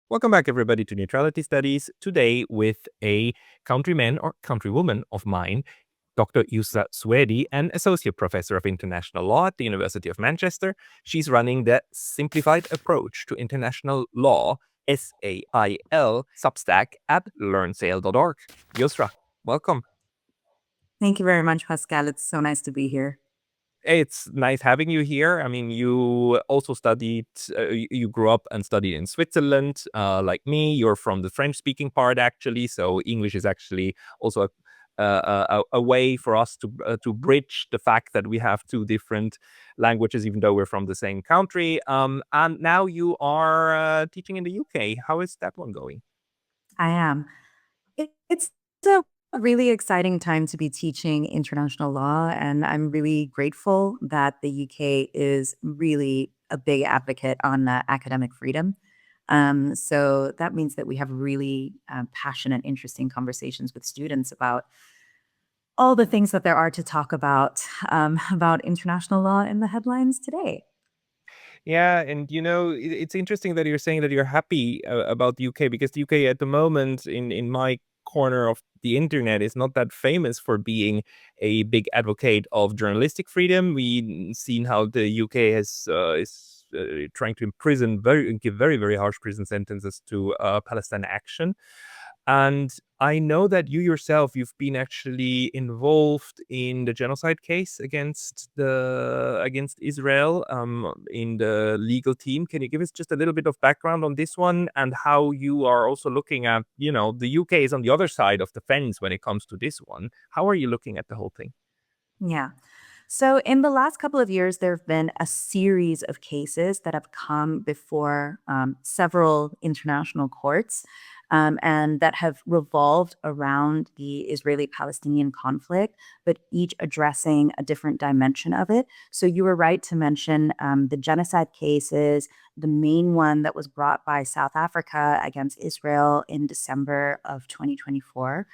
Welcome back, everybody, to Neutrality Studies. Today, with a countryman or countrywoman of mine, Dr. Yusra Suedi, an associate professor of international law at the University of Manchester. She's running the Simplified Approach to International Law, SAIL, Substack at learnsail.org. Yusra, welcome. Thank you very much, Pascal. It's so nice to be here. It's nice having you here. I mean, you also you grew up and studied in Switzerland, like me. You're from the French-speaking part, actually. So English is actually also a way for us to bridge the fact that we have two different languages, even though we're from the same country. And now you are teaching in the UK. How is that one going? I am. It's a really exciting time to be teaching international law, and I'm really grateful that the UK is really a big advocate on academic freedom. So that means that we have really passionate, interesting conversations with students about all the things that there are to talk about international law in the headlines today. Yeah, and it's interesting that you're saying that you're happy about the UK, because the UK at the moment, in my corner of the internet, is not that famous for being a big advocate of journalistic freedom. We've seen how the UK is trying to give very, very harsh prison sentences to Palestine Action. And I know that you yourself, you've been actually involved in the genocide case against Israel, in the legal team. Can you give us just a little bit of background on this one, and how you are also looking at, the UK is on the other side of the fence when it comes to this one. How are you looking at the whole thing? Yeah. So, in the last couple of years, there have been a series of cases that have come before several international courts and that have revolved around the Israeli Palestinian conflict, but each addressing a different dimension of it. So, you were right to mention the genocide cases, the main one that was brought by South Africa against Israel in December of 2024.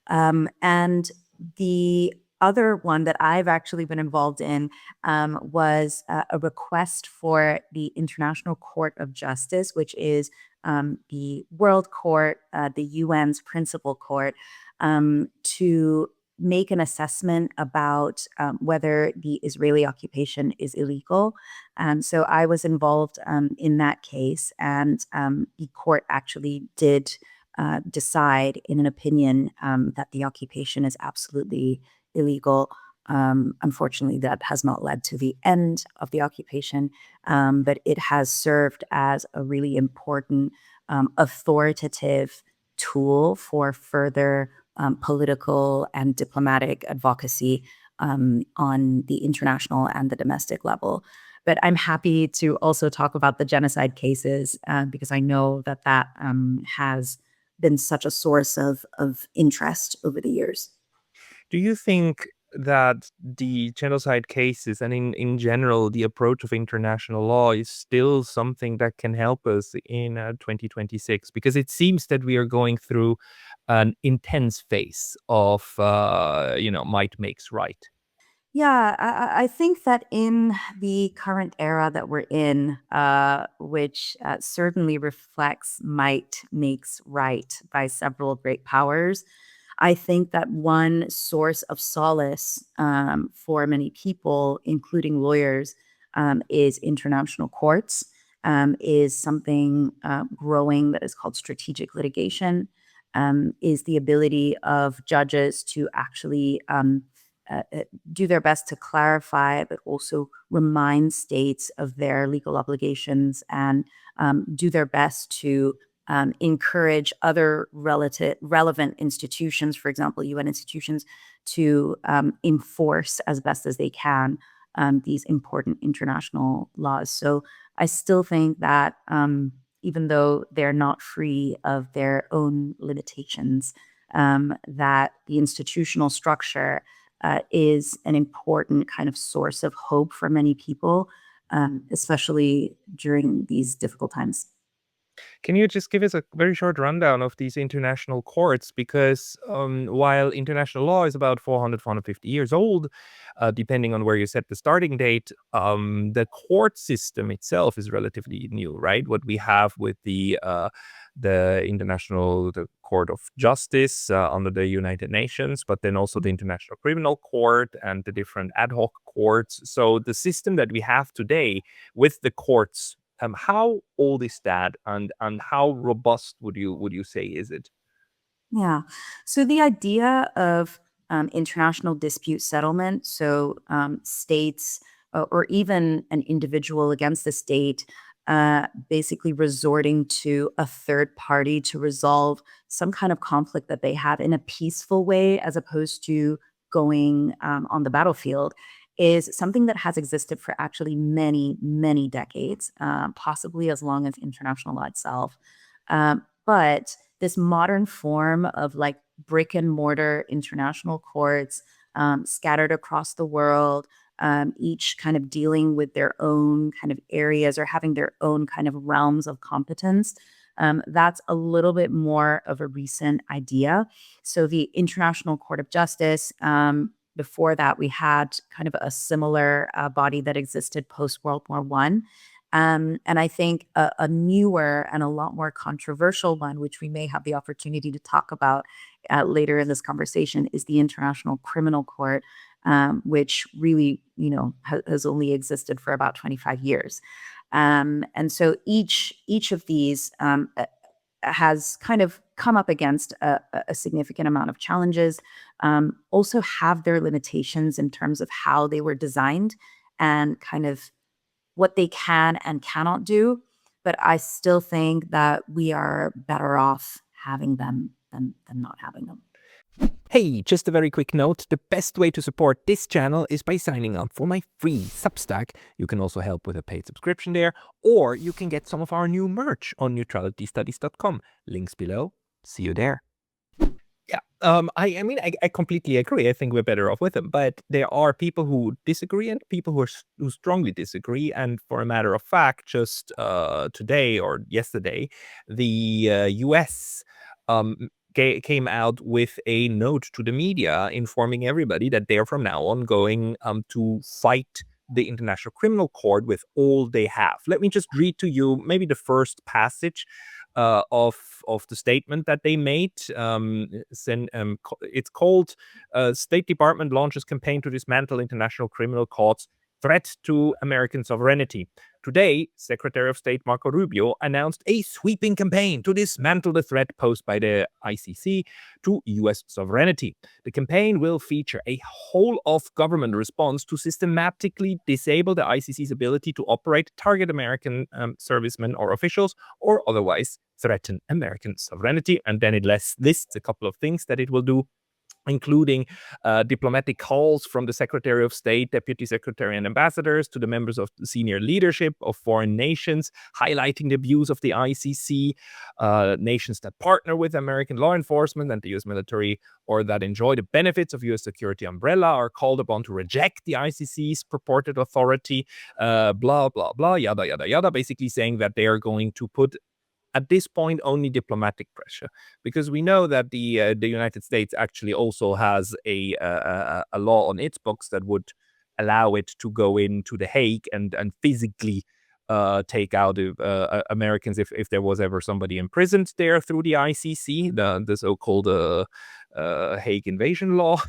And the other one that I've actually been involved in was a request for the International Court of Justice, which is the World Court, the UN's principal court, to make an assessment about whether the Israeli occupation is illegal. So I was involved in that case, and the court actually did decide in an opinion that the occupation is absolutely illegal. Unfortunately, that has not led to the end of the occupation, but it has served as a really important authoritative tool for further political and diplomatic advocacy on the international and the domestic level. But I'm happy to also talk about the genocide cases because I know that has been such a source of interest over the years. Do you think that the genocide cases, and in general the approach of international law, is still something that can help us in 2026? Because it seems that we are going through an intense phase of might makes right. Yeah, I think that in the current era that we're in, which certainly reflects might makes right by several great powers, I think that one source of solace for many people, including lawyers, is international courts, is something growing that is called strategic litigation, is the ability of judges to actually do their best to clarify, but also remind states of their legal obligations and do their best to encourage other relevant institutions, for example, UN institutions, to enforce as best as they can these important international laws. So I still think that even though they're not free of their own limitations, that the institutional structure is an important kind of source of hope for many people, especially during these difficult times. Can you just give us a very short rundown of these international courts? Because while international law is about 400, 450 years old, depending on where you set the starting date, the court system itself is relatively new, right? What we have with the Court of Justice under the United Nations, but then also the International Criminal Court and the different ad hoc courts. So the system that we have today with the courts, how old is that, and how robust would you say is it? Yeah. So the idea of international dispute settlement, so states or even an individual against the state basically resorting to a third party to resolve some kind of conflict that they have in a peaceful way, as opposed to going on the battlefield, is something that has existed for actually many, many decades, possibly as long as international law itself. But this modern form of like brick and mortar international courts scattered across the world, each kind of dealing with their own kind of areas or having their own kind of realms of competence. That's a little bit more of a recent idea. So the International Court of Justice, before that, we had kind of a similar body that existed post World War One. And I think a newer and a lot more controversial one, which we may have the opportunity to talk about later in this conversation, is the International Criminal Court, which really, has only existed for about 25 years. And so each of these has kind of come up against a significant amount of challenges, also have their limitations in terms of how they were designed and kind of what they can and cannot do. But I still think that we are better off having them than not having them. Hey, just a very quick note. The best way to support this channel is by signing up for my free Substack. You can also help with a paid subscription there, or you can get some of our new merch on neutralitystudies.com. Links below. See you there. Yeah, I mean, I completely agree. I think we're better off with them, but there are people who disagree and people who strongly disagree. And for a matter of fact, just today or yesterday, the US came out with a note to the media informing everybody that they're from now on going to fight the International Criminal Court with all they have. Let me just read to you maybe the first passage of the statement that they made. It's called State Department launches campaign to dismantle international criminal courts, threat to American sovereignty. Today, Secretary of State Marco Rubio announced a sweeping campaign to dismantle the threat posed by the ICC to US sovereignty. The campaign will feature a whole-of-government response to systematically disable the ICC's ability to operate, target American servicemen or officials, or otherwise threaten American sovereignty. And then it lists a couple of things that it will do, including diplomatic calls from the Secretary of State, Deputy Secretary, and ambassadors to the members of the senior leadership of foreign nations, highlighting the abuse of the ICC. Nations that partner with American law enforcement and the US military, or that enjoy the benefits of US security umbrella, are called upon to reject the ICC's purported authority, blah, blah, blah, yada, yada, yada, basically saying that they are going to put at this point only diplomatic pressure, because we know that the United States actually also has a law on its books that would allow it to go into The Hague and physically take out Americans if there was ever somebody imprisoned there through the ICC, the so-called Hague invasion law.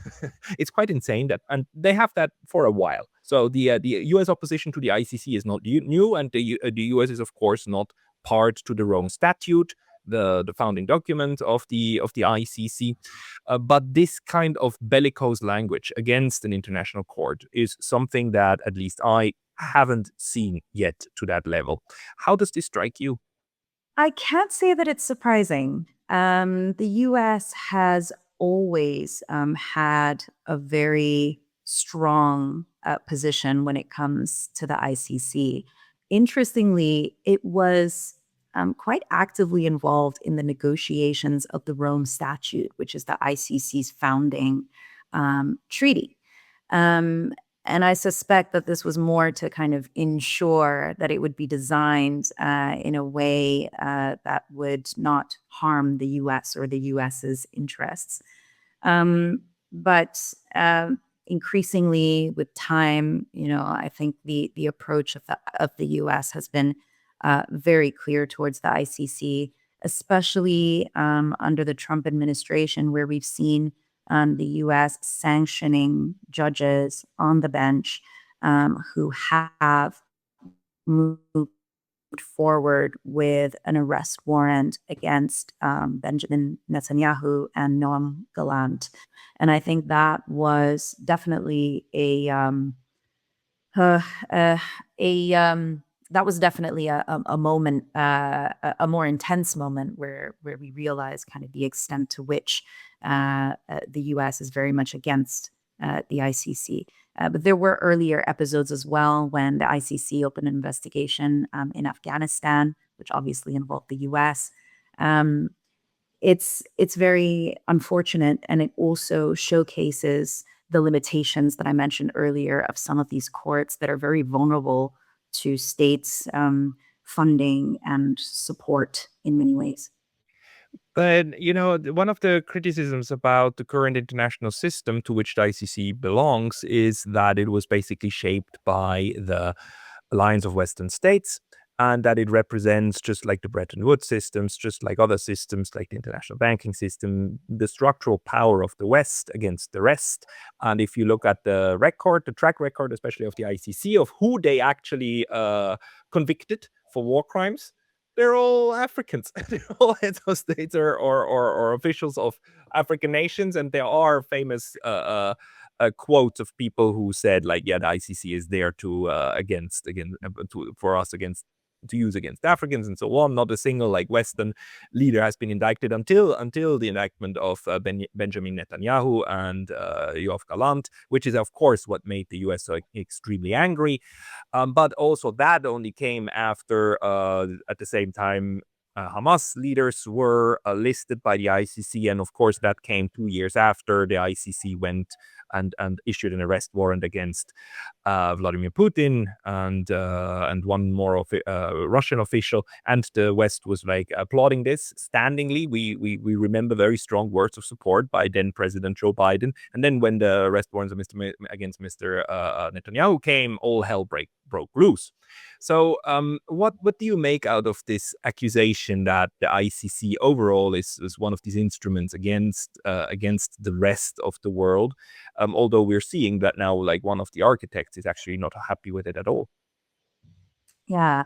It's quite insane that, and they have that for a while. So the U.S. opposition to the ICC is not new, and the U.S. is of course not part to the Rome Statute, the founding document of the ICC. But this kind of bellicose language against an international court is something that at least I haven't seen yet to that level. How does this strike you? I can't say that it's surprising. The US has always had a very strong position when it comes to the ICC. Interestingly, it was quite actively involved in the negotiations of the Rome Statute, which is the ICC's founding treaty. Um, And I suspect that this was more to kind of ensure that it would be designed in a way that would not harm the US or the US's interests. But increasingly with time, I think the approach of the US has been very clear towards the ICC, especially under the Trump administration, where we've seen the US sanctioning judges on the bench who have moved forward with an arrest warrant against Benjamin Netanyahu and Noam Galant. And I think that was definitely uh, uh, that was definitely a moment, a more intense moment where we realized kind of the extent to which the U.S. is very much against the ICC. But there were earlier episodes as well when the ICC opened an investigation in Afghanistan, which obviously involved the U.S. Um, it's very unfortunate, and it also showcases the limitations that I mentioned earlier of some of these courts that are very vulnerable to states funding and support in many ways. But, one of the criticisms about the current international system to which the ICC belongs is that it was basically shaped by the alliance of Western states, and that it represents, just like the Bretton Woods systems, just like other systems like the international banking system, the structural power of the West against the rest. And if you look at the track record, especially of the ICC, of who they actually convicted for war crimes, they're all Africans. They're all heads of states or officials of African nations, and there are famous quotes of people who said, like, yeah, the ICC is there to for us against to use against Africans and so on. Not a single like Western leader has been indicted until the indictment of Benjamin Netanyahu and Yoav Galant, which is of course what made the US so extremely angry. But also that only came after, at the same time, Hamas leaders were listed by the ICC, and of course that came 2 years after the ICC went and issued an arrest warrant against Vladimir Putin and one more Russian official, and the West was like applauding this standingly. We remember very strong words of support by then President Joe Biden, and then when the arrest warrants against Mr. Netanyahu came, all hell broke loose. So, what do you make out of this accusation that the ICC overall is one of these instruments against the rest of the world? Although we're seeing that now, like one of the architects is actually not happy with it at all. Yeah.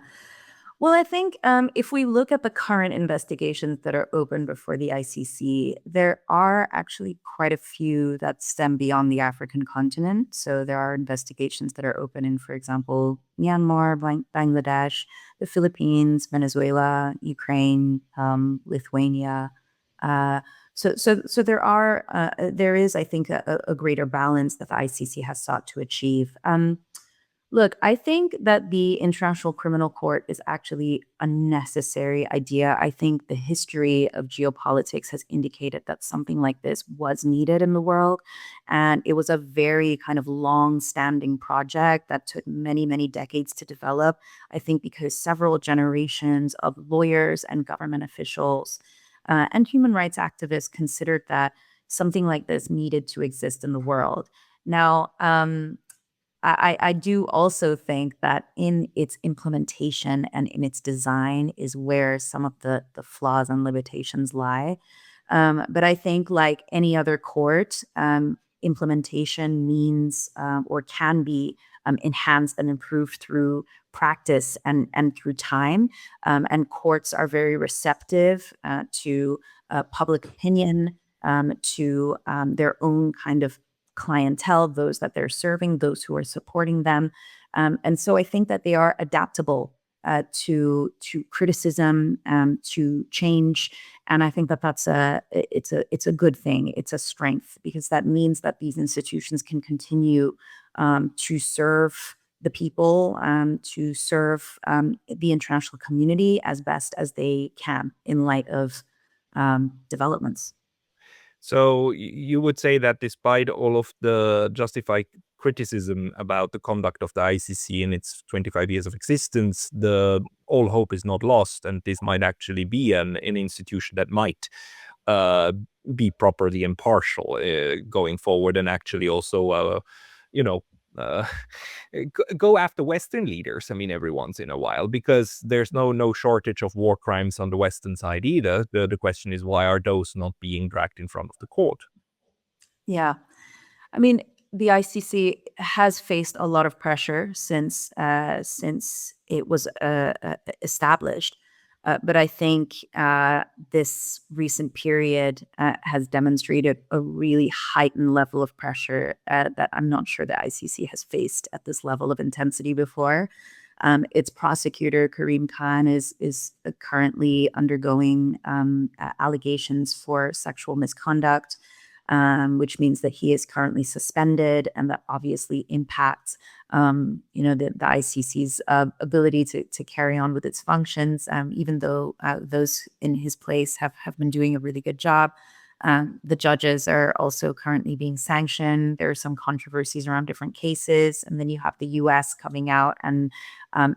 Well, I think if we look at the current investigations that are open before the ICC, there are actually quite a few that stem beyond the African continent. So there are investigations that are open in, for example, Myanmar, Bangladesh, the Philippines, Venezuela, Ukraine, Lithuania. So there is, I think, a greater balance that the ICC has sought to achieve. Look, I think that the International Criminal Court is actually a necessary idea. I think the history of geopolitics has indicated that something like this was needed in the world. And it was a very kind of long-standing project that took many, many decades to develop. I think because several generations of lawyers and government officials and human rights activists considered that something like this needed to exist in the world. Now, I do also think that in its implementation and in its design is where some of the flaws and limitations lie. But I think, like any other court, implementation means or can be enhanced and improved through practice and through time. And courts are very receptive to public opinion, to their own kind of clientele, those that they're serving, those who are supporting them. And so I think that they are adaptable to criticism, to change. And I think that it's a good thing. It's a strength because that means that these institutions can continue to serve the people, to serve the international community as best as they can in light of developments. So you would say that despite all of the justified criticism about the conduct of the ICC in its 25 years of existence, all hope is not lost, and this might actually be an institution that might uh, be properly impartial going forward, and actually also, you know, uh, go after Western leaders. I mean, every once in a while, because there's no shortage of war crimes on the Western side either. The question is, why are those not being dragged in front of the court? Yeah. I mean, the ICC has faced a lot of pressure since it was established. But I think this recent period has demonstrated a really heightened level of pressure that I'm not sure the ICC has faced at this level of intensity before. Its prosecutor, Karim Khan, is currently undergoing allegations for sexual misconduct, which means that he is currently suspended, and that obviously impacts, the ICC's ability to carry on with its functions, even though those in his place have been doing a really good job. The judges are also currently being sanctioned. There are some controversies around different cases. And then you have the US coming out and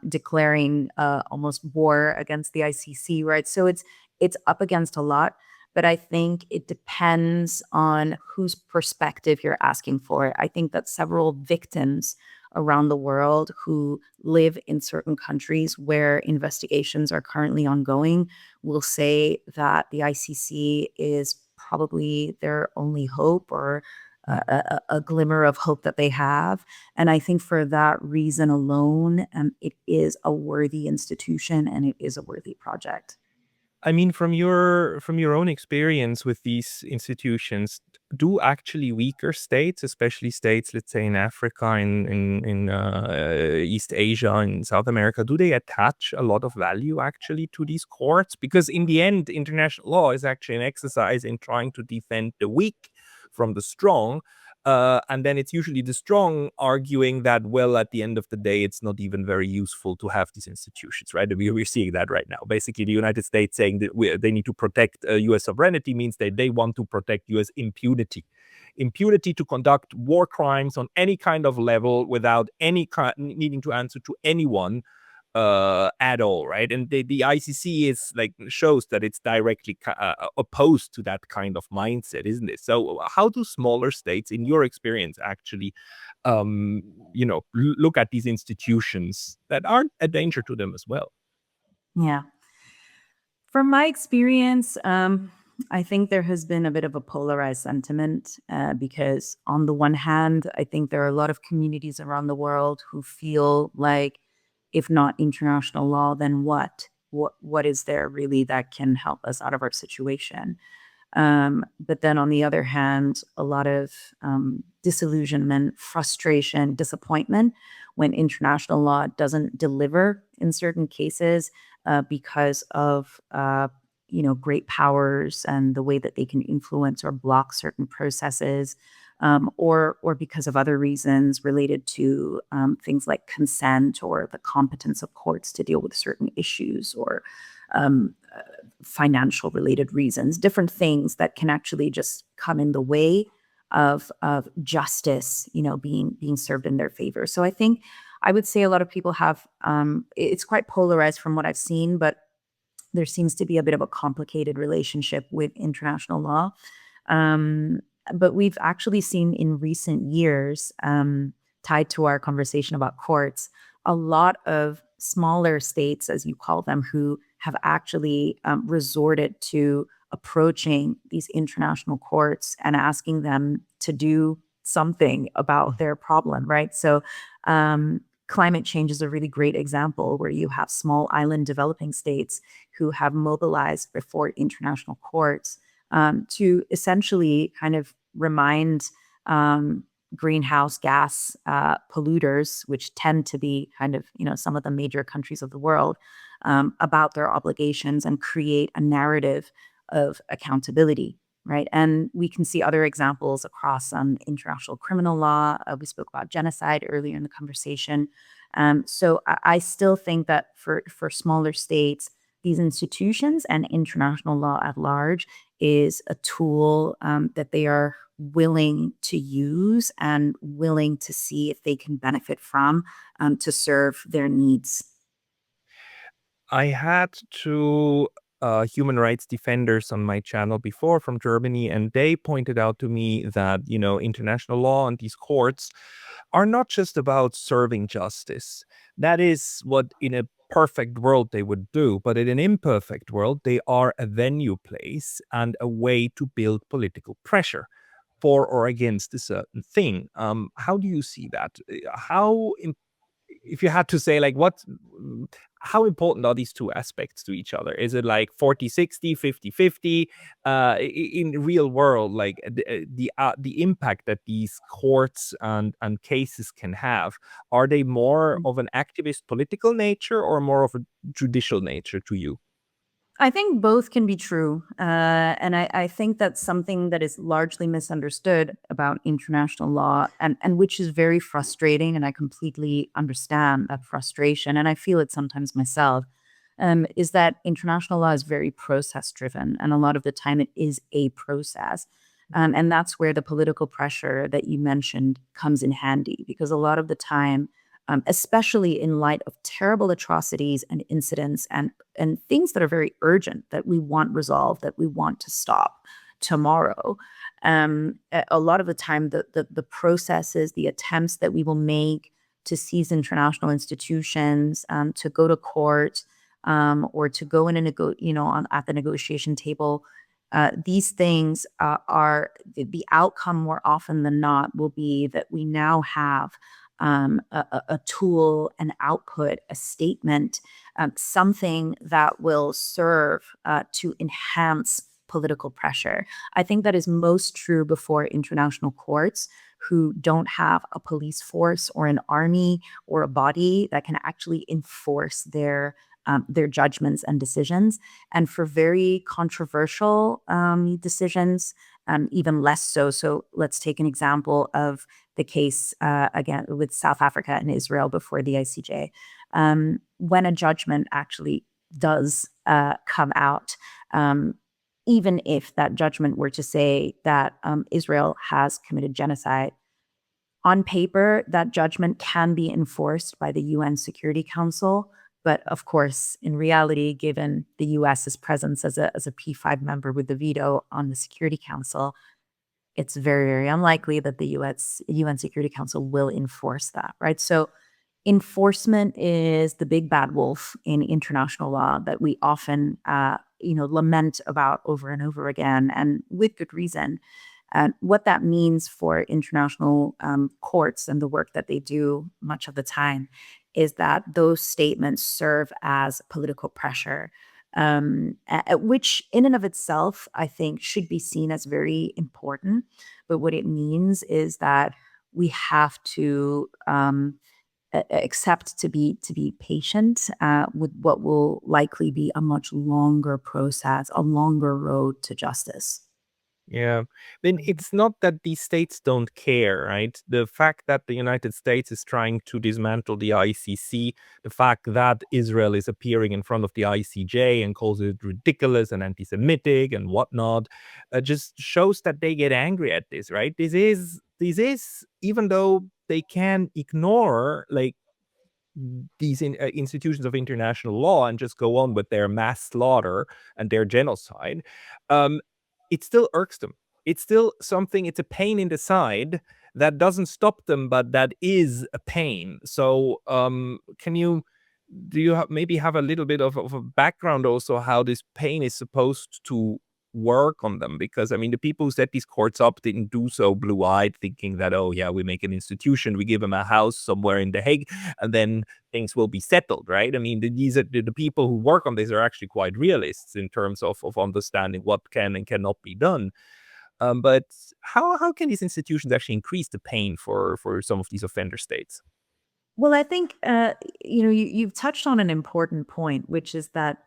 declaring almost war against the ICC, right? So it's up against a lot. But I think it depends on whose perspective you're asking for. I think that several victims around the world who live in certain countries where investigations are currently ongoing will say that the ICC is probably their only hope, or a glimmer of hope that they have. And I think for that reason alone, it is a worthy institution and it is a worthy project. I mean, from your own experience with these institutions, do actually weaker states, especially states, let's say in Africa, in East Asia, in South America, do they attach a lot of value actually to these courts? Because in the end, international law is actually an exercise in trying to defend the weak from the strong. And then it's usually the strong arguing that, well, at the end of the day, it's not even very useful to have these institutions, right? We're seeing that right now. Basically, the United States saying that they need to protect US sovereignty means that they want to protect US impunity. Impunity to conduct war crimes on any kind of level without any needing to answer to anyone at all, right? And the ICC is like shows that it's directly opposed to that kind of mindset, isn't it? So how do smaller states, in your experience, actually, look at these institutions that aren't a danger to them as well? Yeah. From my experience, I think there has been a bit of a polarized sentiment because, on the one hand, I think there are a lot of communities around the world who feel like, if not international law, then what? What is there really that can help us out of our situation? But then on the other hand, a lot of disillusionment, frustration, disappointment when international law doesn't deliver in certain cases because of great powers and the way that they can influence or block certain processes, or because of other reasons related to things like consent or the competence of courts to deal with certain issues, or um, financial related reasons, different things that can actually just come in the way of justice, being served in their favor. So I think I would say a lot of people have it's quite polarized from what I've seen, but there seems to be a bit of a complicated relationship with international law. Um, but we've actually seen in recent years, tied to our conversation about courts, a lot of smaller states, as you call them, who have actually resorted to approaching these international courts and asking them to do something about their problem, right? So, climate change is a really great example where you have small island developing states who have mobilized before international courts to essentially kind of remind greenhouse gas polluters, which tend to be kind of, some of the major countries of the world, about their obligations, and create a narrative of accountability. Right. And we can see other examples across international criminal law. We spoke about genocide earlier in the conversation. So I still think that for smaller states, these institutions and international law at large is a tool that they are willing to use and willing to see if they can benefit from to serve their needs. I had two human rights defenders on my channel before from Germany, and they pointed out to me that, international law and these courts are not just about serving justice. That is what in a perfect world they would do, but in an imperfect world, they are a venue place and a way to build political pressure for or against a certain thing. How do you see that? If you had to say, like, how important are these two aspects to each other? Is it like 40-60, 50-50? In real world, like the impact that these courts and cases can have, are they more of an activist political nature or more of a judicial nature to you? I think both can be true. And I think that's something that is largely misunderstood about international law and which is very frustrating. And I completely understand that frustration. And I feel it sometimes myself. Is that international law is very process driven. And a lot of the time it is a process. And that's where the political pressure that you mentioned comes in handy, because a lot of the time, especially in light of terrible atrocities and incidents and things that are very urgent that we want resolved, that we want to stop tomorrow. A lot of the time, the processes, the attempts that we will make to seize international institutions, to go to court, or to go in at the negotiation table. These things are the outcome more often than not will be that we now have a tool, an output, a statement, something that will serve to enhance political pressure. I think that is most true before international courts, who don't have a police force or an army or a body that can actually enforce their judgments and decisions. And for very controversial decisions, even less so. So let's take an example of the case again with South Africa and Israel before the ICJ. When a judgment actually does come out, even if that judgment were to say that Israel has committed genocide, on paper, that judgment can be enforced by the UN Security Council. But of course, in reality, given the US's presence as a P5 member with the veto on the Security Council, it's very, very unlikely that the UN Security Council will enforce that, right? So enforcement is the big bad wolf in international law that we often, lament about over and over again, and with good reason. What that means for international courts and the work that they do much of the time is that those statements serve as political pressure, which in and of itself, I think, should be seen as very important. But what it means is that we have to accept to be patient with what will likely be a much longer process, a longer road to justice. Yeah. Then it's not that these states don't care, right? The fact that the United States is trying to dismantle the ICC, the fact that Israel is appearing in front of the ICJ and calls it ridiculous and anti-Semitic and whatnot, just shows that they get angry at this, right? This is even though they can ignore, like, these institutions of international law and just go on with their mass slaughter and their genocide, um, it still irks them. It's still something, it's a pain in the side that doesn't stop them, but that is a pain. So, do you maybe have a little bit of a background also how this pain is supposed to work on them? Because, I mean, the people who set these courts up didn't do so blue-eyed, thinking that, oh, yeah, we make an institution, we give them a house somewhere in The Hague, and then things will be settled, right? I mean, these are the people who work on this are actually quite realists in terms of understanding what can and cannot be done. But how can these institutions actually increase the pain for some of these offender states? Well, I think you've touched on an important point, which is that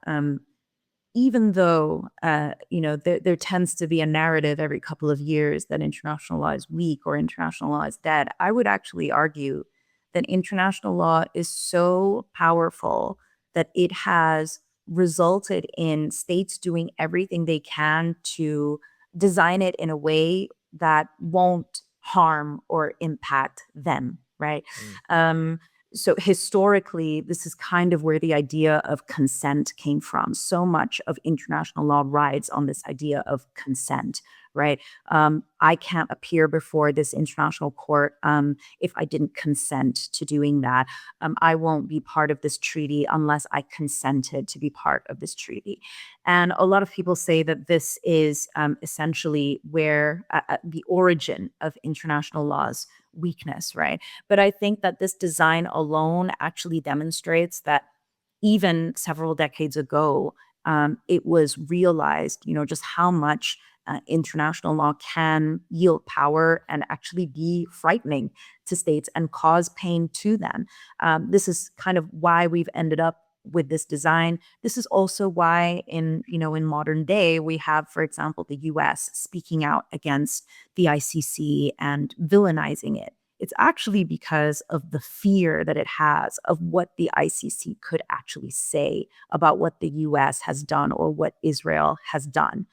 even though there tends to be a narrative every couple of years that international law is weak or international law is dead, I would actually argue that international law is so powerful that it has resulted in states doing everything they can to design it in a way that won't harm or impact them, right? Mm. So historically, this is kind of where the idea of consent came from. So much of international law rides on this idea of consent, right? I can't appear before this international court if I didn't consent to doing that. I won't be part of this treaty unless I consented to be part of this treaty. And a lot of people say that this is essentially where the origin of international law's weakness, right? But I think that this design alone actually demonstrates that even several decades ago, it was realized, just how much international law can yield power and actually be frightening to states and cause pain to them. This is kind of why we've ended up with this design. This is also why in modern day we have, for example, the US speaking out against the ICC and villainizing it. It's actually because of the fear that it has of what the ICC could actually say about what the US has done or what Israel has done.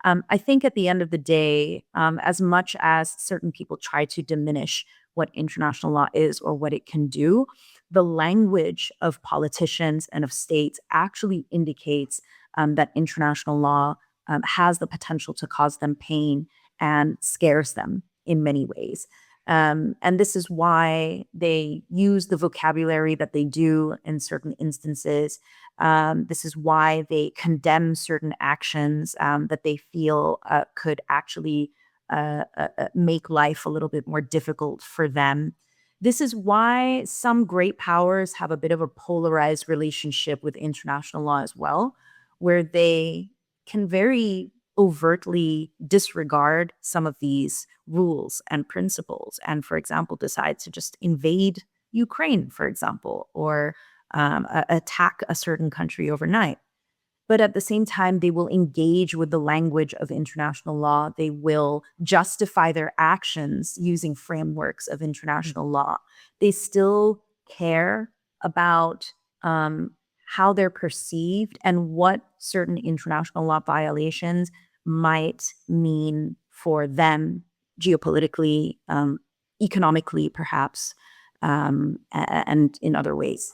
I think at the end of the day, as much as certain people try to diminish what international law is or what it can do, the language of politicians and of states actually indicates that international law has the potential to cause them pain and scares them in many ways. And this is why they use the vocabulary that they do in certain instances. This is why they condemn certain actions that they feel could actually make life a little bit more difficult for them. This is why some great powers have a bit of a polarized relationship with international law as well, where they can very overtly disregard some of these rules and principles and, for example, decide to just invade Ukraine, for example, or attack a certain country overnight. But at the same time, they will engage with the language of international law. They will justify their actions using frameworks of international law. They still care about how they're perceived and what certain international law violations might mean for them geopolitically, economically, perhaps, and in other ways.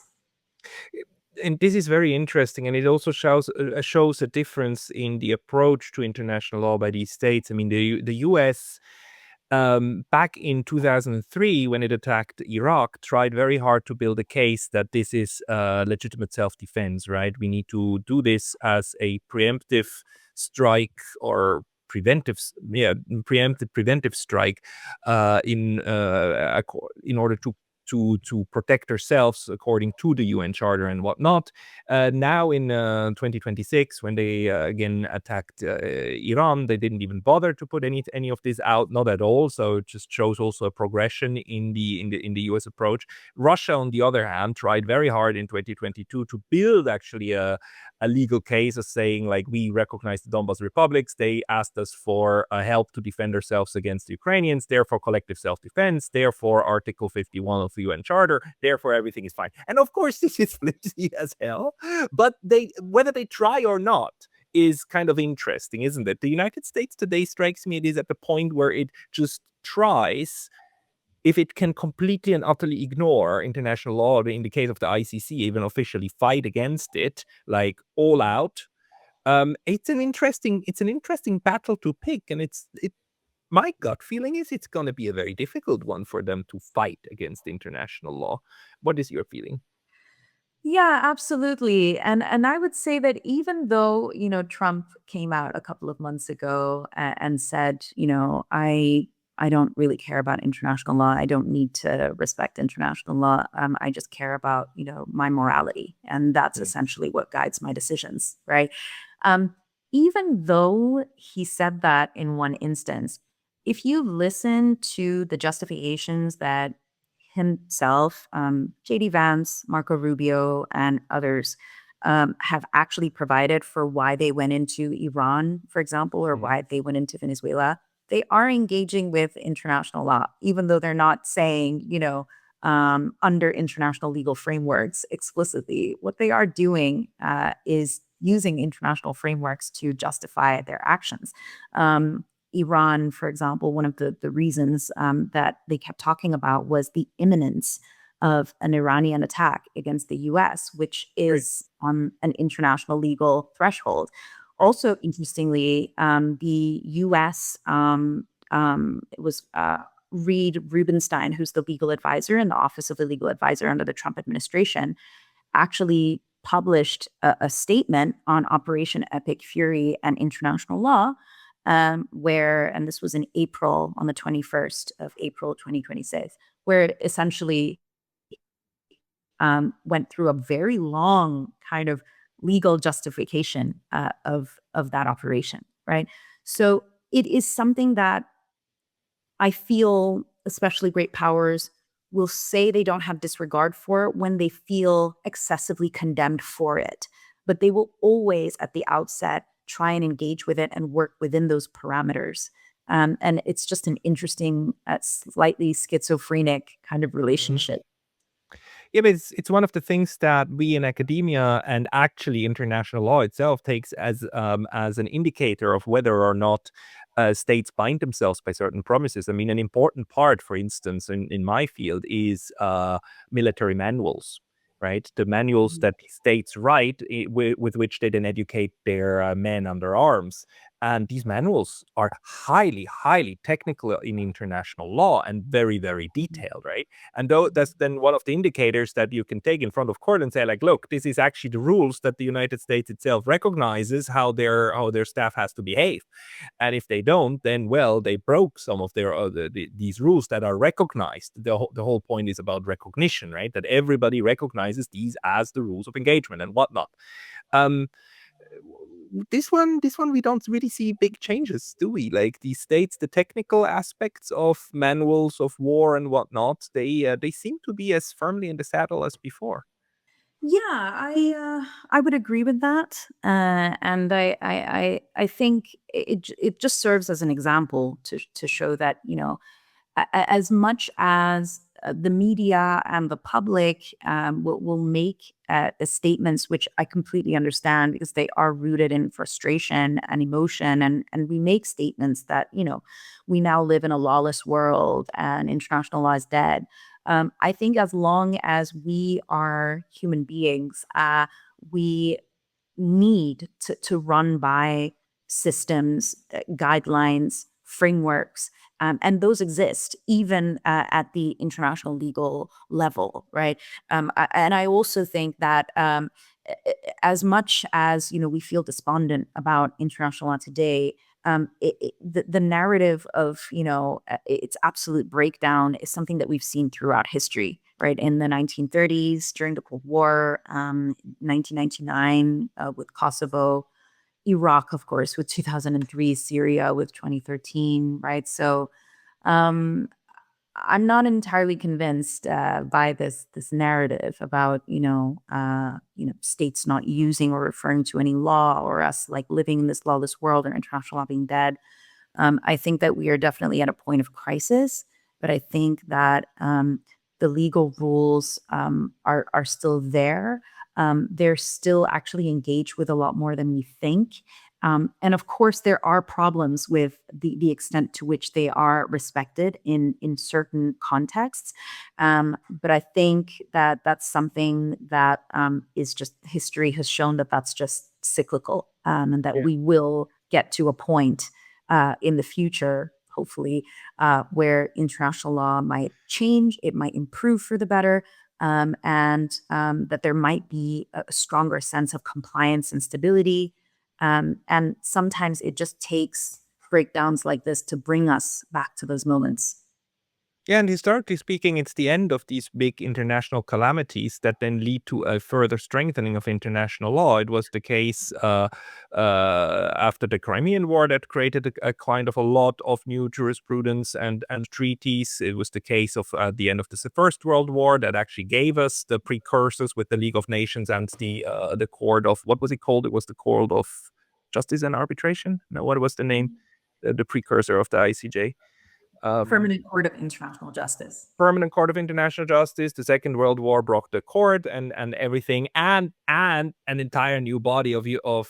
And this is very interesting, and it also shows a difference in the approach to international law by these states. I mean, the U.S. Back in 2003, when it attacked Iraq, tried very hard to build a case that this is legitimate self-defense. Right? We need to do this as a preemptive strike or preventive strike in order to protect ourselves according to the UN Charter and whatnot. Now in 2026, when they again attacked Iran, they didn't even bother to put any of this out, not at all. So it just shows also a progression in the US approach. Russia, on the other hand, tried very hard in 2022 to build actually a legal case of saying, like, we recognize the Donbas republics. They asked us for help to defend ourselves against the Ukrainians, therefore collective self-defense, therefore Article 51 of the UN Charter, therefore everything is fine. And of course, this is flimsy as hell, but whether they try or not is kind of interesting, isn't it? The United States today strikes me, it is at the point where it just tries, if it can completely and utterly ignore international law, in the case of the ICC, even officially fight against it, like all out. It's an interesting battle to pick, and my gut feeling is it's going to be a very difficult one for them to fight against international law. What is your feeling? Yeah, absolutely. And I would say that even though, Trump came out a couple of months ago and said, I don't really care about international law. I don't need to respect international law. I just care about, my morality. And that's Mm. essentially what guides my decisions, right? Um, Even though he said that in one instance, if you listen to the justifications that himself, JD Vance, Marco Rubio, and others have actually provided for why they went into Iran, for example, or Mm. why they went into Venezuela. They are engaging with international law, even though they're not saying, under international legal frameworks explicitly. What they are doing is using international frameworks to justify their actions. Um, Iran, for example, one of the reasons that they kept talking about was the imminence of an Iranian attack against the US, which Right. is on an international legal threshold. Also, interestingly, the US, it was Reed Rubenstein, who's the legal advisor in the Office of the Legal Advisor under the Trump administration, actually published a statement on Operation Epic Fury and international law, where, and this was in April, on the 21st of April, 2026, where it essentially went through a very long kind of legal justification of that operation, right? So it is something that I feel, especially great powers, will say they don't have disregard for it when they feel excessively condemned for it. But they will always, at the outset, try and engage with it and work within those parameters. And it's just an interesting, slightly schizophrenic kind of Mhm. relationship. Yeah, but it's one of the things that we in academia and actually international law itself takes as an indicator of whether or not states bind themselves by certain promises. I mean, an important part, for instance, in my field is military manuals. Right, the manuals that the states write with which they then educate their men under arms, and these manuals are highly, highly technical in international law and very, very detailed. Right, and though that's then one of the indicators that you can take in front of court and say, like, look, this is actually the rules that the United States itself recognizes how their staff has to behave. And if they don't, then well, they broke some of their these rules that are recognized. The whole point is about recognition, right? That everybody recognizes these as the rules of engagement and whatnot. Um, this one we don't really see big changes, do we? Like the states, the technical aspects of manuals of war and whatnot, they seem to be as firmly in the saddle as before. Yeah, I would agree with that, and I think it just serves as an example to show that, as much as the media and the public will make the statements, which I completely understand because they are rooted in frustration and emotion, and we make statements that, we now live in a lawless world and international law is dead. I think as long as we are human beings, we need to run by systems, guidelines, frameworks, and those exist even at the international legal level, right? And I also think that as much as we feel despondent about international law today, the narrative of its absolute breakdown is something that we've seen throughout history, right? In the 1930s, during the Cold War, 1999 with Kosovo, Iraq, of course, with 2003, Syria with 2013, right? So um, I'm not entirely convinced by this narrative about states not using or referring to any law, or us like living in this lawless world, or international law being dead. I think that we are definitely at a point of crisis, but I think that the legal rules are still there. They're still actually engaged with a lot more than we think. And of course, there are problems with the extent to which they are respected in certain contexts. But I think that that's something that is just, history has shown that that's just cyclical, and that Yeah. we will get to a point in the future, hopefully, where international law might change, it might improve for the better, and that there might be a stronger sense of compliance and stability. And sometimes it just takes breakdowns like this to bring us back to those moments. Yeah, and historically speaking, it's the end of these big international calamities that then lead to a further strengthening of international law. It was the case after the Crimean War that created a kind of a lot of new jurisprudence and treaties. It was the case of the end of the First World War that actually gave us the precursors with the League of Nations and the Court of, what was it called? It was the Court of Justice and Arbitration. No, what was the name? The precursor of the ICJ. Um, Permanent Court of International Justice. Permanent Court of International Justice. The Second World War broke the court and everything, and an entire new body of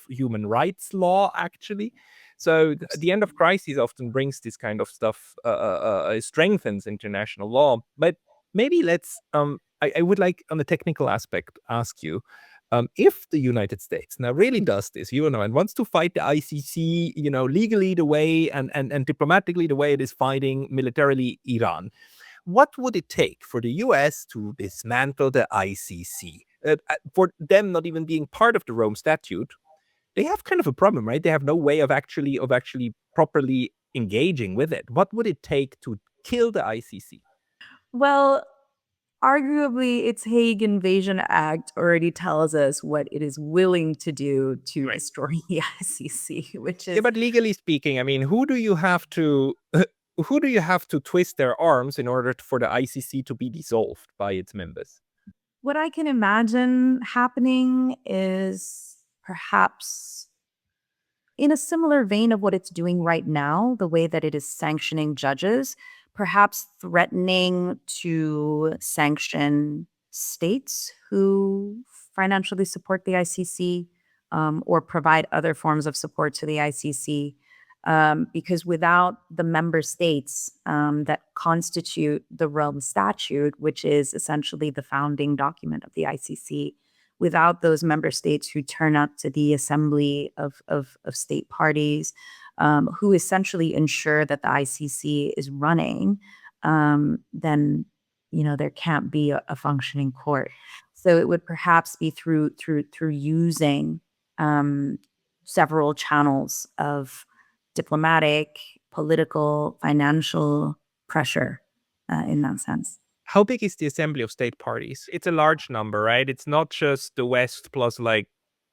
human rights law actually. So the end of crises often brings this kind of stuff, strengthens international law. But maybe I would like, on the technical aspect, ask you, if the United States now really does this, and wants to fight the ICC, legally the way and diplomatically the way it is fighting militarily Iran, what would it take for the US to dismantle the ICC? For them not even being part of the Rome Statute, they have kind of a problem, right? They have no way of actually properly engaging with it. What would it take to kill the ICC? Well, arguably, its Hague Invasion Act already tells us what it is willing to do to Right. destroy the ICC, which Yeah, is but legally speaking, I mean, who do you have to who do you have to twist their arms in order for the ICC to be dissolved by its members? what I can imagine happening is perhaps in a similar vein of what it's doing right now, the way that it is sanctioning judges, perhaps threatening to sanction states who financially support the ICC, or provide other forms of support to the ICC. Because without the member states that constitute the Rome Statute, which is essentially the founding document of the ICC, without those member states who turn up to the assembly of state parties, who essentially ensure that the ICC is running, then there can't be a functioning court. So it would perhaps be through using several channels of diplomatic, political, financial pressure in that sense. How big is the assembly of state parties? It's a large number, right? It's not just the West plus like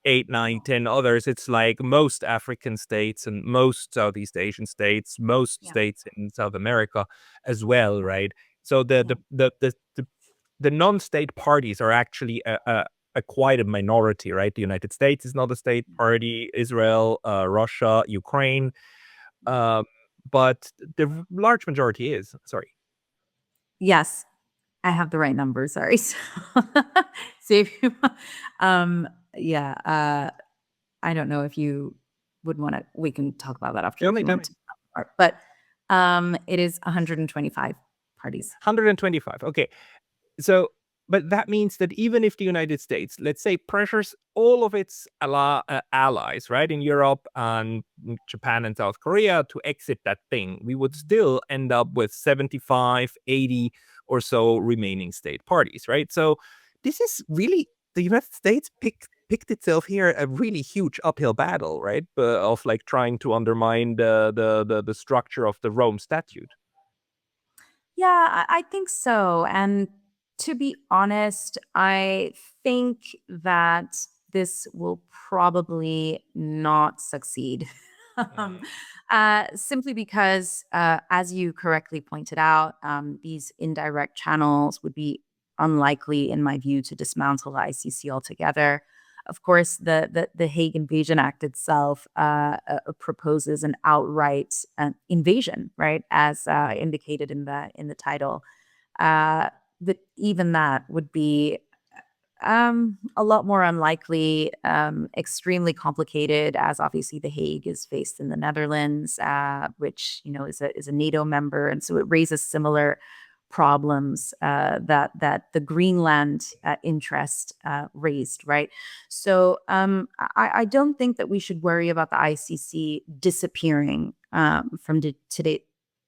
8, 9, 10 others. It's like most African states and most Southeast Asian states, most Yeah. states in South America as well, right? So Yeah. the non-state parties are actually a quite a minority, right? The United States is not a state party, Israel, Russia, Ukraine, um, but the large majority is. Sorry. Yes, I have the right number. Sorry. So if you, um, yeah, I don't know if you would want to. We can talk about that after Tell if me, you tell want me. to. But it is 125 parties. 125. Okay. So, but that means that even if the United States, let's say, pressures all of its allies, right, in Europe and Japan and South Korea to exit that thing, we would still end up with 75, 80 or so remaining state parties, right? So this is really the United States picked itself here a really huge uphill battle, right? Of like trying to undermine the structure of the Rome Statute. Yeah, I think so. And to be honest, I think that this will probably not succeed. um, Mm. Simply because, as you correctly pointed out, these indirect channels would be unlikely, in my view, to dismantle the ICC altogether. Of course, the Hague Invasion Act itself proposes an outright invasion, right, as indicated in the title. Uh, that even that would be a lot more unlikely, extremely complicated, as obviously the Hague is based in the Netherlands, which is a NATO member, and so it raises similar problems that the Greenland interest raised, right? So I don't think that we should worry about the ICC disappearing from today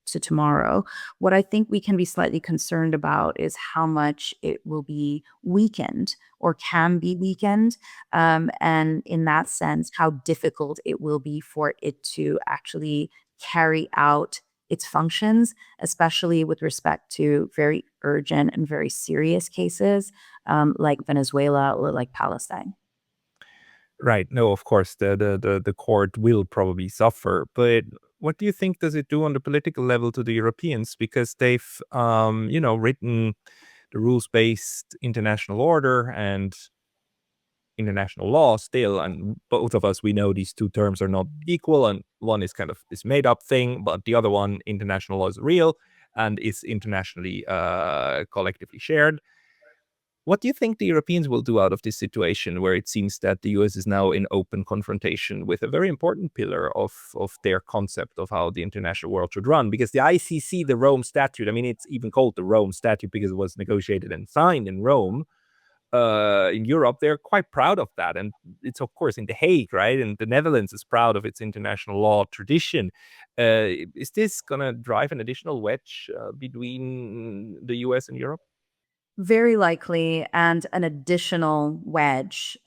to tomorrow. What I think we can be slightly concerned about is how much it will be weakened or can be weakened. And in that sense, how difficult it will be for it to actually carry out its functions, especially with respect to very urgent and very serious cases like Venezuela or like Palestine. Right. No, of course, the court will probably suffer. But what do you think does it do on the political level to the Europeans? Because they've, written the rules-based international order and international law still, and both of us, we know these two terms are not equal, and one is kind of this made-up thing, but the other one, international law, is real and is internationally collectively shared. What do you think the Europeans will do out of this situation where it seems that the US is now in open confrontation with a very important pillar of their concept of how the international world should run? Because the ICC, the Rome Statute, I mean, it's even called the Rome Statute because it was negotiated and signed in Rome. In Europe, they're quite proud of that. And it's, of course, in The Hague, right? And the Netherlands is proud of its international law tradition. Is this going to drive an additional wedge between the US and Europe? Very likely, and an additional wedge,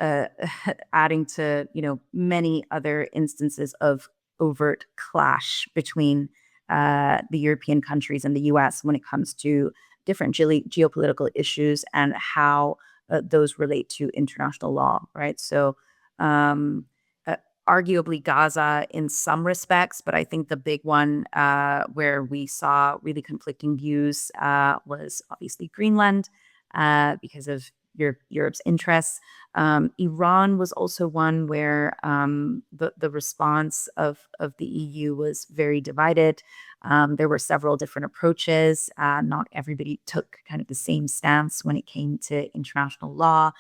adding to many other instances of overt clash between the European countries and the U.S. when it comes to different geopolitical issues and how those relate to international law. Right, so um, uh, arguably Gaza in some respects, but I think the big one where we saw really conflicting views was obviously Greenland because of Europe's interests. Iran was also one where the response of the EU was very divided. There were several different approaches. Not everybody took kind of the same stance when it came to international law.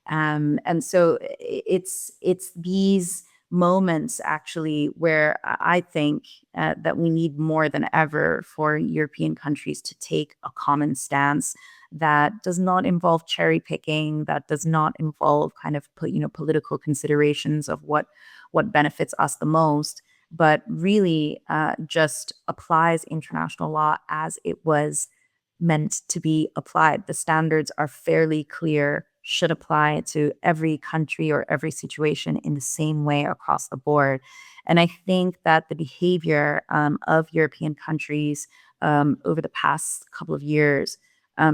And so it's these moments actually where I think that we need more than ever for European countries to take a common stance that does not involve cherry picking, that does not involve kind of political considerations of what benefits us the most, but really just applies international law as it was meant to be applied. The standards are fairly clear, should apply to every country or every situation in the same way across the board. And I think that the behavior of European countries over the past couple of years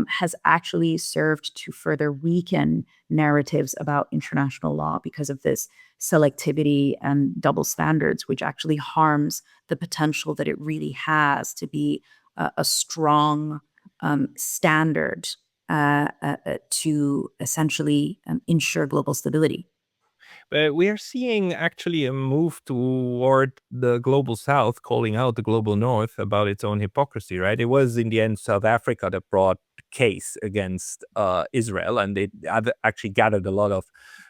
has actually served to further weaken narratives about international law because of this selectivity and double standards, which actually harms the potential that it really has to be a strong standard to essentially ensure global stability. But we are seeing actually a move toward the global south calling out the global north about its own hypocrisy, right? It was in the end South Africa that brought the case against Israel, and it actually gathered a lot of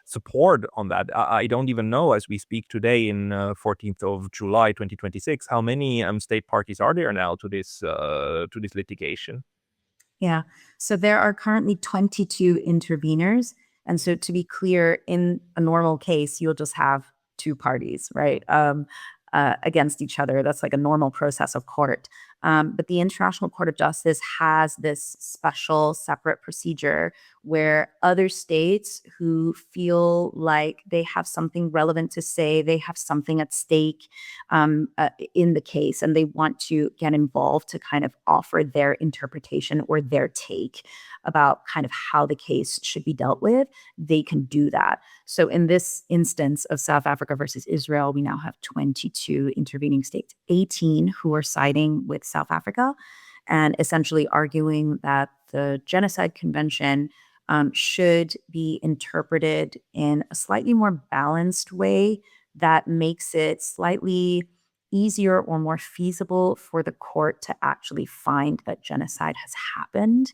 support on that. I don't even know, as we speak today, in 14th of July 2026, how many state parties are there now to this litigation? Yeah. So there are currently 22 interveners. And so to be clear, in a normal case, you'll just have two parties, right? Against each other. That's like a normal process of court. But the International Court of Justice has this special separate procedure where other states who feel like they have something relevant to say, they have something at stake in the case, and they want to get involved to kind of offer their interpretation or their take about kind of how the case should be dealt with, they can do that. So in this instance of South Africa versus Israel, we now have 22 intervening states, 18 who are siding with South Africa and essentially arguing that the Genocide Convention should be interpreted in a slightly more balanced way that makes it slightly easier or more feasible for the court to actually find that genocide has happened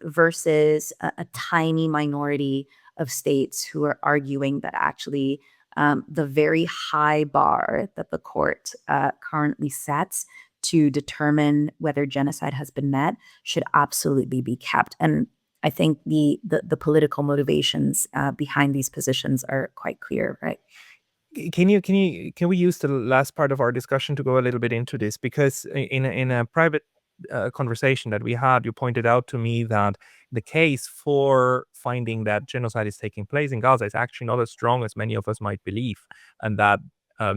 versus a tiny minority of states who are arguing that actually the very high bar that the court currently sets to determine whether genocide has been met should absolutely be kept. And I think the political motivations behind these positions are quite clear, right? Can we use the last part of our discussion to go a little bit into this? Because in a private conversation that we had, you pointed out to me that the case for finding that genocide is taking place in Gaza is actually not as strong as many of us might believe, and that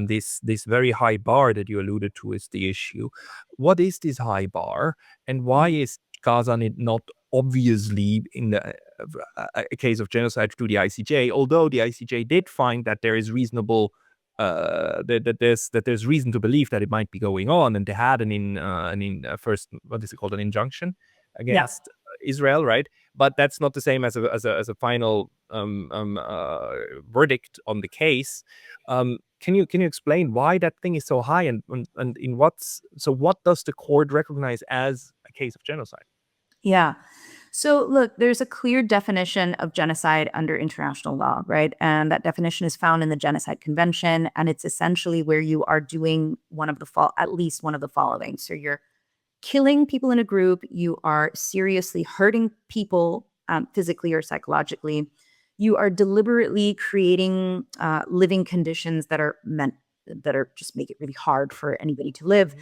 this very high bar that you alluded to is the issue. What is this high bar, and why is Gaza not obviously in a case of genocide to the ICJ? Although the ICJ did find that there is reasonable that there's reason to believe that it might be going on, and they had first, what is it called, an injunction Yeah. against Israel, right? But that's not the same as a final verdict on the case. Can you explain why that thing is so high, and what does the court recognize as a case of genocide? Yeah. So, look, there's a clear definition of genocide under international law, right? And that definition is found in the Genocide Convention. And it's essentially where you are doing at least one of the following. So, you're killing people in a group, you are seriously hurting people physically or psychologically, you are deliberately creating living conditions that are just make it really hard for anybody to live.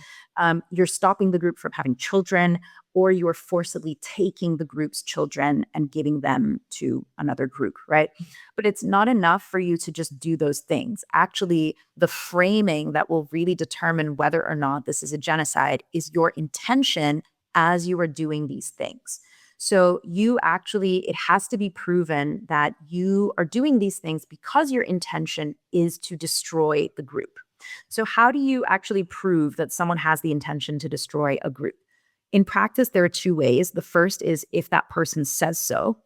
You're stopping the group from having children, or you're forcibly taking the group's children and giving them to another group, right? But it's not enough for you to just do those things. Actually, the framing that will really determine whether or not this is a genocide is your intention as you are doing these things. So it has to be proven that you are doing these things because your intention is to destroy the group. So how do you actually prove that someone has the intention to destroy a group? In practice, there are two ways. The first is if that person says so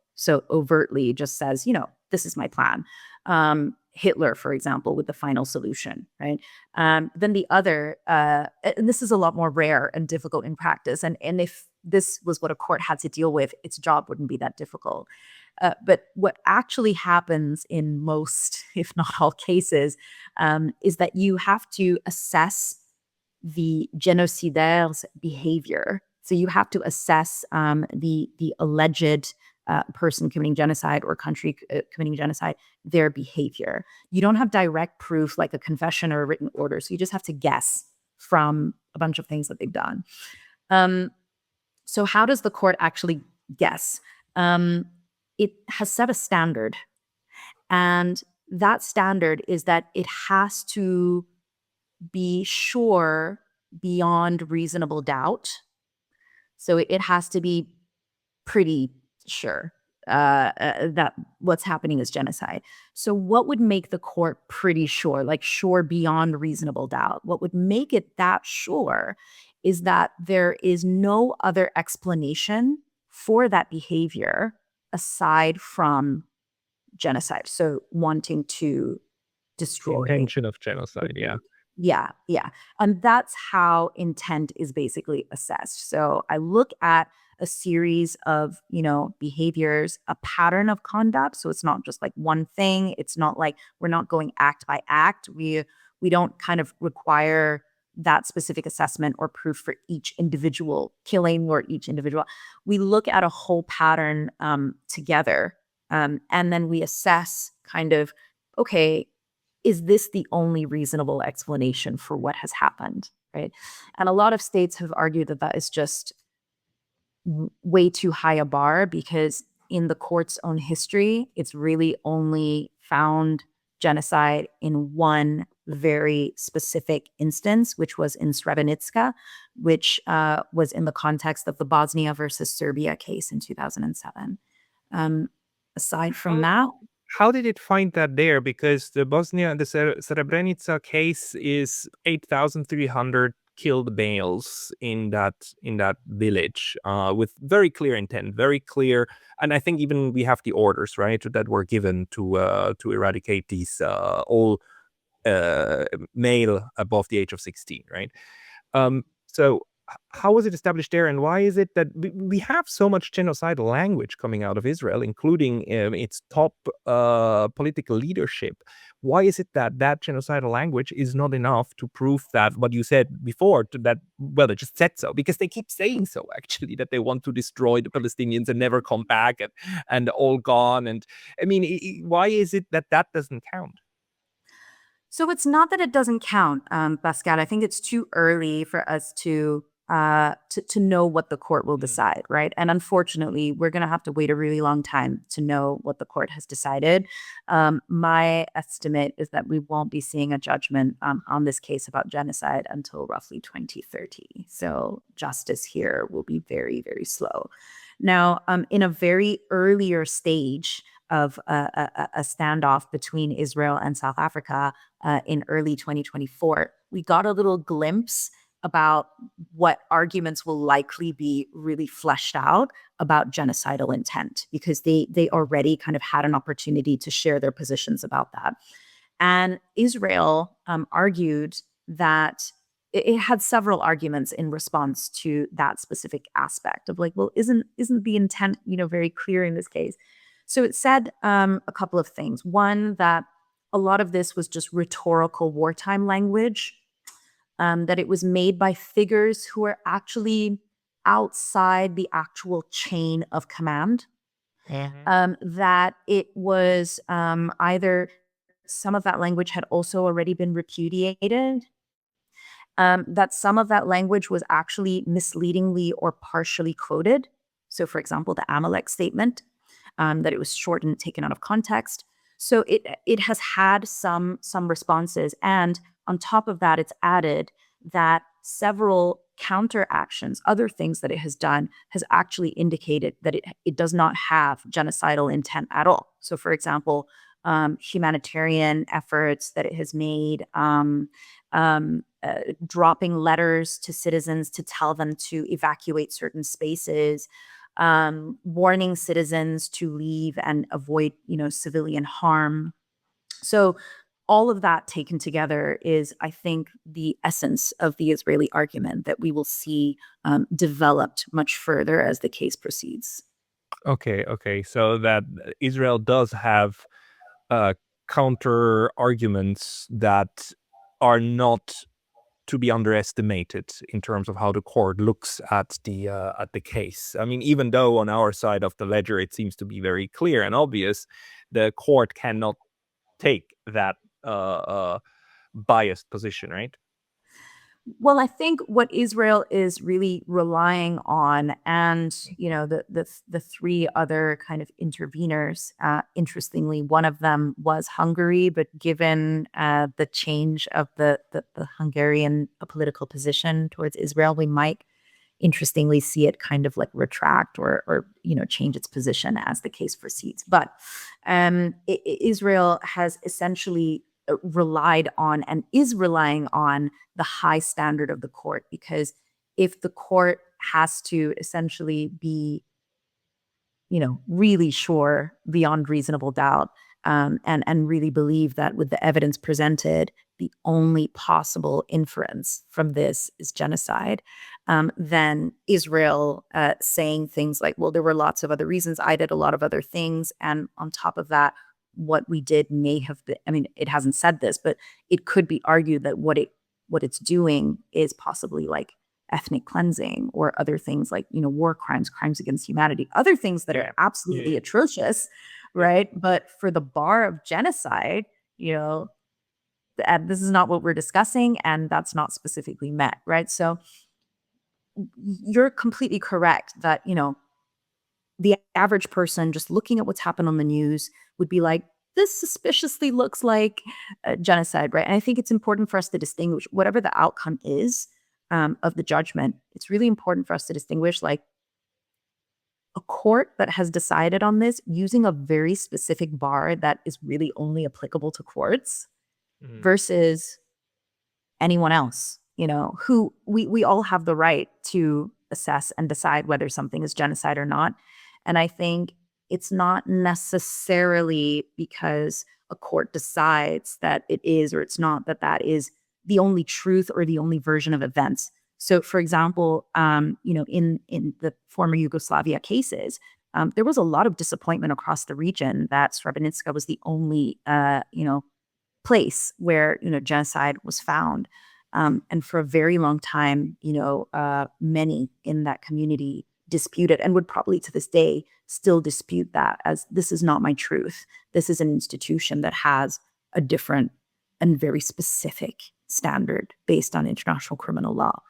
overtly just says, this is my plan. Hitler, for example, with the final solution, right? Then the other, and this is a lot more rare and difficult in practice. And if this was what a court had to deal with, its job wouldn't be that difficult. But what actually happens in most, if not all cases, is that you have to assess the génocidaires' behavior. So you have to assess the alleged person committing genocide or country committing genocide, their behavior. You don't have direct proof like a confession or a written order. So you just have to guess from a bunch of things that they've done. So how does the court actually guess? It has set a standard. And that standard is that it has to be sure beyond reasonable doubt. So it has to be pretty sure that what's happening is genocide. So what would make the court pretty sure, like sure beyond reasonable doubt? What would make it that sure is that there is no other explanation for that behavior aside from genocide. So wanting to The destroy intention of the genocide, yeah. group. Yeah, yeah. And that's how intent is basically assessed. So I look at a series of, behaviors, a pattern of conduct. So it's not just like one thing. It's not like we're not going act by act. We don't kind of require that specific assessment or proof for each individual killing or each individual. We look at a whole pattern together, and then we assess kind of, okay, is this the only reasonable explanation for what has happened, right? And a lot of states have argued that that is just way too high a bar because in the court's own history, it's really only found genocide in one very specific instance, which was in Srebrenica, which was in the context of the Bosnia versus Serbia case in 2007. Aside from How that, how did it find that there? Because the Srebrenica case is 8,300 killed males in that village, with very clear intent, very clear, and I think even we have the orders, right, that were given to eradicate these all uh, male above the age of 16, right? How was it established there, and why is it that we have so much genocidal language coming out of Israel, including its top political leadership? Why is it that that genocidal language is not enough to prove that what you said before, that, well, they just said so, because they keep saying so, actually, that they want to destroy the Palestinians and never come back, and all gone. And I mean, why is it that that doesn't count? so it's not that it doesn't count, Pascal. I think it's too early for us to know what the court will Mm. decide, right? And unfortunately, we're going to have to wait a really long time to know what the court has decided. My estimate is that we won't be seeing a judgment on this case about genocide until roughly 2030. So justice here will be very, very slow. Now, in a very earlier stage of a standoff between Israel and South Africa in early 2024, we got a little glimpse about what arguments will likely be really fleshed out about genocidal intent because they already kind of had an opportunity to share their positions about that. And Israel argued that it had several arguments in response to that specific aspect of like, well, isn't the intent, very clear in this case? So it said a couple of things. One, that a lot of this was just rhetorical wartime language, that it was made by figures who are actually outside the actual chain of command, Hmm. that it was either some of that language had also already been repudiated, that some of that language was actually misleadingly or partially quoted. So, for example, the Amalek statement, that it was shortened, taken out of context. So it has had some responses, and on top of that, it's added that several counter actions, other things that it has done, has actually indicated that it does not have genocidal intent at all. So, for example, humanitarian efforts that it has made, dropping letters to citizens to tell them to evacuate certain spaces, warning citizens to leave and avoid, civilian harm. So all of that taken together is, I think, the essence of the Israeli argument that we will see developed much further as the case proceeds. Okay, okay. So that Israel does have uh, counter arguments that are not to be underestimated in terms of how the court looks at the case. I mean, even though on our side of the ledger it seems to be very clear and obvious, the court cannot take that biased position, right? Well, I think what Israel is really relying on, and the three other kind of interveners. Interestingly, one of them was Hungary, but given the change of the Hungarian political position towards Israel, we might interestingly see it kind of like retract or change its position as the case proceeds. But Israel has essentially relied on and is relying on the high standard of the court, because if the court has to essentially be, really sure beyond reasonable doubt, and really believe that with the evidence presented, the only possible inference from this is genocide, then Israel saying things like, well, there were lots of other reasons. I did a lot of other things. And on top of that, what we did may have been, I mean, it hasn't said this, but it could be argued that what it's doing is possibly like ethnic cleansing or other things like, war crimes, crimes against humanity, other things that are Yeah. Yeah, absolutely yeah, atrocious, yeah. right? But for the bar of genocide, and this is not what we're discussing, and that's not specifically met, right? So you're completely correct that, the average person just looking at what's happened on the news would be like, this suspiciously looks like genocide, right? And I think it's important for us to distinguish whatever the outcome is of the judgment. It's really important for us to distinguish like a court that has decided on this using a very specific bar that is really only applicable to courts Mhm. versus anyone else, who we all have the right to assess and decide whether something is genocide or not. And I think it's not necessarily because a court decides that it is or it's not, that that is the only truth or the only version of events. So, for example, in the former Yugoslavia cases, there was a lot of disappointment across the region that Srebrenica was the only, place where genocide was found, and for a very long time, many in that community disputed and would probably to this day still dispute that, as this is not my truth. This is an institution that has a different and very specific standard based on international criminal law,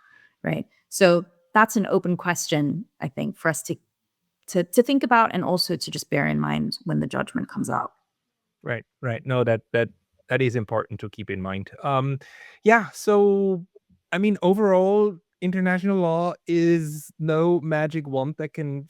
right? So that's an open question, I think, for us to think about and also to just bear in mind when the judgment comes out. Right, right. No, that is important to keep in mind. Yeah. So, I mean, overall, international law is no magic wand that can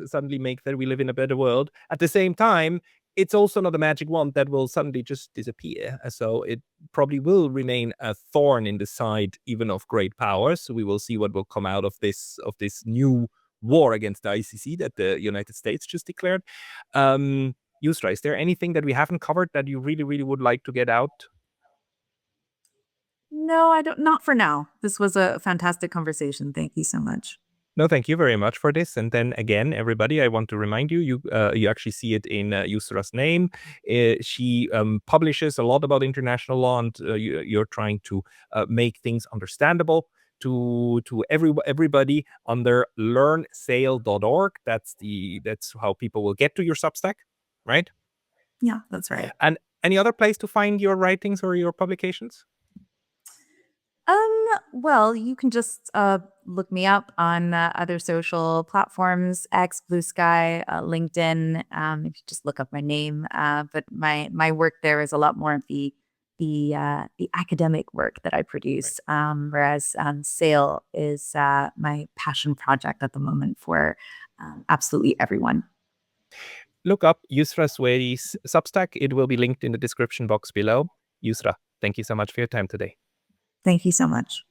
suddenly make that we live in a better world. At the same time, it's also not a magic wand that will suddenly just disappear. So it probably will remain a thorn in the side, even of great powers. So we will see what will come out of this new war against the ICC that the United States just declared. Yusra, is there anything that we haven't covered that you really, really would like to get out? No, I don't. Not for now. This was a fantastic conversation. Thank you so much. No, thank you very much for this. And then again, everybody, I want to remind you, you actually see it in Yusra's name. She publishes a lot about international law, and you're trying to make things understandable to everybody under learnsale.org. That's how people will get to your Substack, right? Yeah, that's right. And any other place to find your writings or your publications? Well, you can just look me up on other social platforms, X, Blue Sky, LinkedIn. If you just look up my name, but my work there is a lot more of the academic work that I Right. produce, whereas Sale is my passion project at the moment for absolutely everyone. Look up Yusra Suedi's Substack. It will be linked in the description box below. Yusra, thank you so much for your time today. Thank you so much.